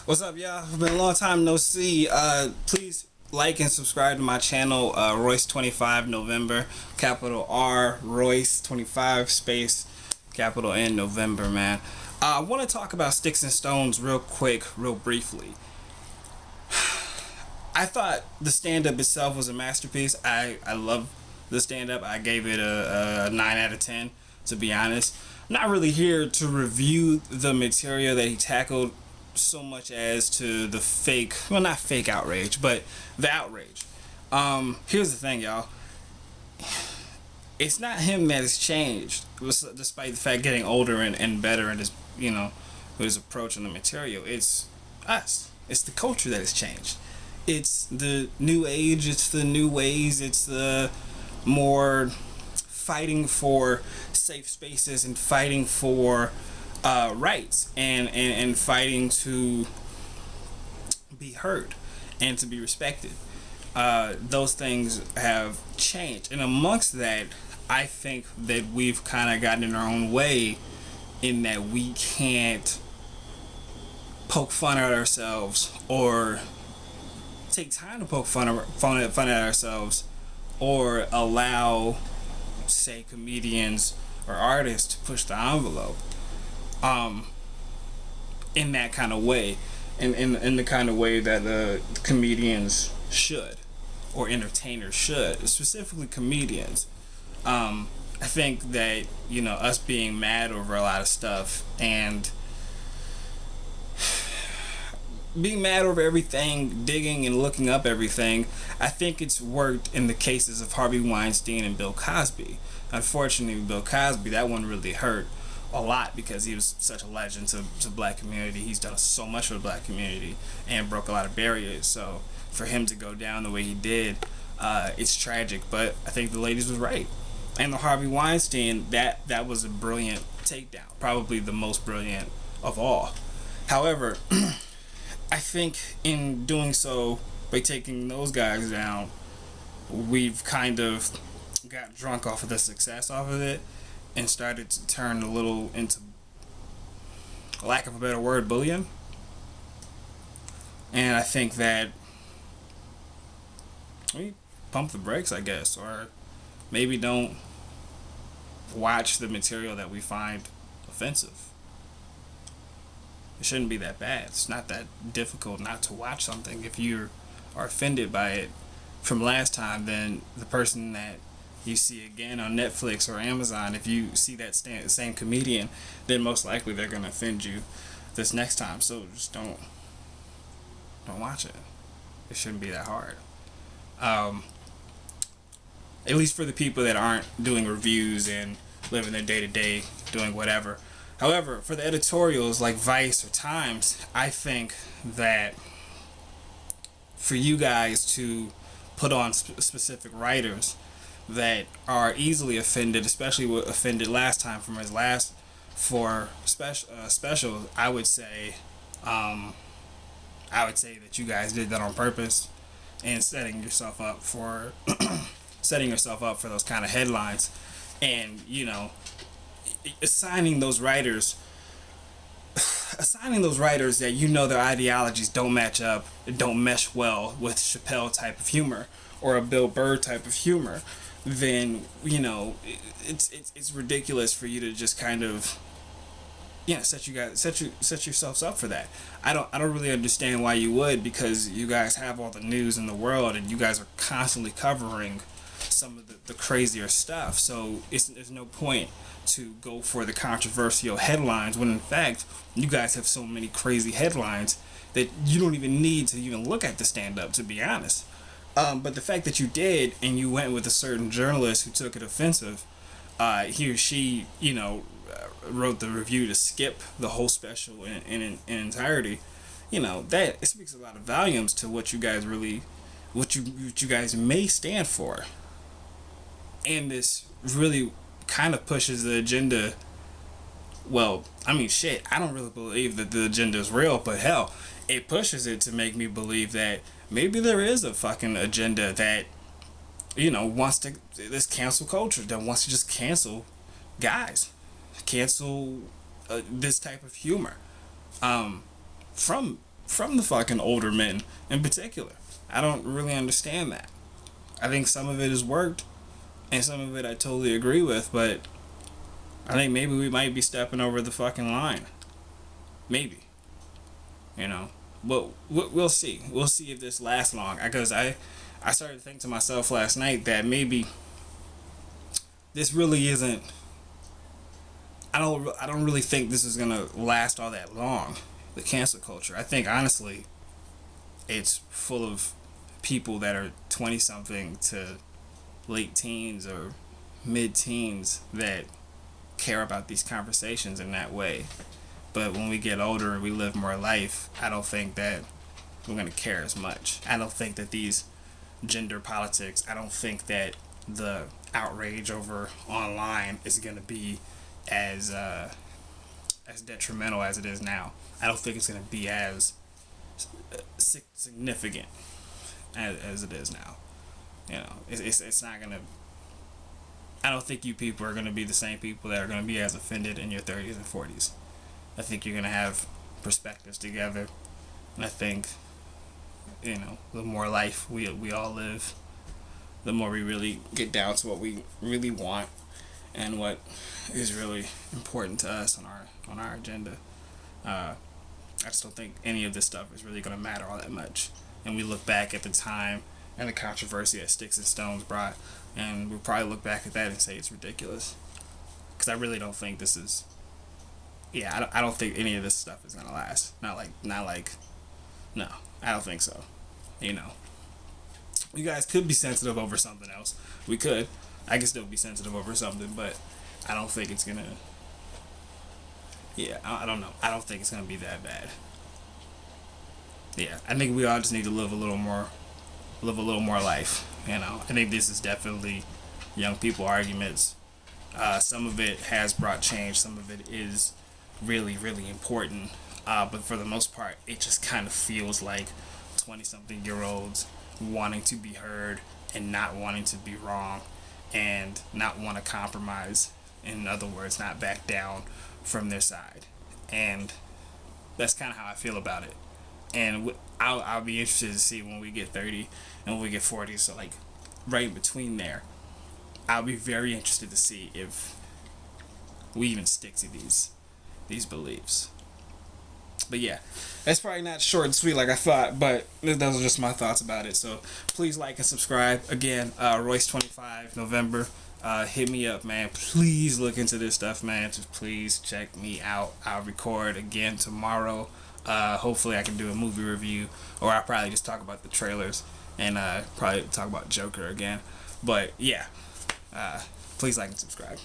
What's up, y'all? It's been a long time no see. Please like and subscribe to my channel, Royce25 November, capital R, Royce25 space, capital N November, man. I want to talk about Sticks and Stones real quick, real briefly. I thought the stand-up itself was a masterpiece. I love the stand-up. I gave it a 9 out of 10, to be honest. I'm not really here to review the material that he tackled so much as to the fake, well, not fake outrage, but the outrage. Here's the thing, y'all. It's not him that has changed, despite the fact getting older and better in his, with his approach on the material. It's us. It's the culture that has changed. It's the new age. It's the new ways. It's the more fighting for safe spaces and fighting for rights and fighting to be heard and to be respected. Those things have changed, and amongst that, I think that we've kind of gotten in our own way in that we can't poke fun at ourselves or take time to poke fun at ourselves or allow, say, comedians or artists to push the envelope in that kind of way, in the kind of way that the comedians should, or entertainers should, specifically comedians. I think that, us being mad over a lot of stuff and being mad over everything, digging and looking up everything, I think it's worked in the cases of Harvey Weinstein and Bill Cosby. Unfortunately, Bill Cosby, that one really hurt a lot because he was such a legend to the black community. He's done so much for the black community and broke a lot of barriers. So for him to go down the way he did, it's tragic. But I think the ladies was right. And the Harvey Weinstein, that was a brilliant takedown, probably the most brilliant of all. However, I think in doing so, by taking those guys down, we've kind of got drunk off of the success off of it and started to turn a little into, lack of a better word, bullying. And I think that we pump the brakes, I guess, or maybe don't watch the material that we find offensive. It shouldn't be that bad. It's not that difficult not to watch something. If you are offended by it from last time, then the person that you see again on Netflix or Amazon, if you see that same comedian, then most likely they're going to offend you this next time. So just don't watch it. It shouldn't be that hard. At least for the people that aren't doing reviews and living their day-to-day, doing whatever. However, for the editorials like Vice or Times, I think that for you guys to put on specific writers that are easily offended, especially what offended last time from his last four specials, I would say that you guys did that on purpose and setting yourself up for those kind of headlines, and assigning those writers that their ideologies don't match up, don't mesh well with Chappelle type of humor or a Bill Burr type of humor, then it's ridiculous for you to just kind of set yourselves up for that. I don't really understand why you would, because you guys have all the news in the world and you guys are constantly covering some of the crazier stuff, so there's no point to go for the controversial headlines when in fact you guys have so many crazy headlines that you don't even need to even look at the stand-up, to be honest. But the fact that you did, and you went with a certain journalist who took it offensive, he or she wrote the review to skip the whole special in entirety, that it speaks a lot of volumes to what you guys really, what you guys may stand for. And this really kind of pushes the agenda. Well, I mean, shit, I don't really believe that the agenda is real, but hell, it pushes it to make me believe that maybe there is a fucking agenda that, wants to, this cancel culture, that wants to just cancel guys, cancel this type of humor from from the fucking older men in particular. I don't really understand that. I think some of it has worked, and some of it I totally agree with, but I think maybe we might be stepping over the fucking line. Maybe. You know? But we'll see. We'll see if this lasts long. Because I started to think to myself last night that maybe this really isn't... I don't really think this is going to last all that long, the cancel culture. I think, honestly, it's full of people that are 20-something to late teens or mid-teens that care about these conversations in that way. But when we get older and we live more life, I don't think that we're going to care as much. I don't think that these gender politics, I don't think that the outrage over online is going to be as detrimental as it is now. I don't think it's going to be as significant as it is now. You know, it's not going to... I don't think you people are going to be the same people that are going to be as offended in your 30s and 40s. I think you're going to have perspectives together. And I think, you know, the more life we all live, the more we really get down to what we really want and what is really important to us on our agenda. I just don't think any of this stuff is really going to matter all that much. And we look back at the time and the controversy that Sticks and Stones brought, and we'll probably look back at that and say it's ridiculous. Because I really don't think this is... Yeah, I don't think any of this stuff is going to last. Not like... No, I don't think so. You know. You guys could be sensitive over something else. We could. I can still be sensitive over something, but I don't think it's going to... Yeah, I don't know. I don't think it's going to be that bad. Yeah, I think we all just need to live a little more life, you know. I think this is definitely young people arguments. Some of it has brought change. Some of it is really, really important. But for the most part, it just kind of feels like 20-something-year-olds wanting to be heard and not wanting to be wrong and not want to compromise. In other words, not back down from their side. And that's kind of how I feel about it. And I'll be interested to see when we get 30 and when we get 40, so like right in between there, I'll be very interested to see if we even stick to these beliefs. But yeah, that's probably not short and sweet like I thought, but those are just my thoughts about it. So please like and subscribe. Again, Royce25 November. Hit me up, man. Please look into this stuff, man. Just please check me out. I'll record again tomorrow. Hopefully I can do a movie review, or I'll probably just talk about the trailers and probably talk about Joker again. But yeah, please like and subscribe.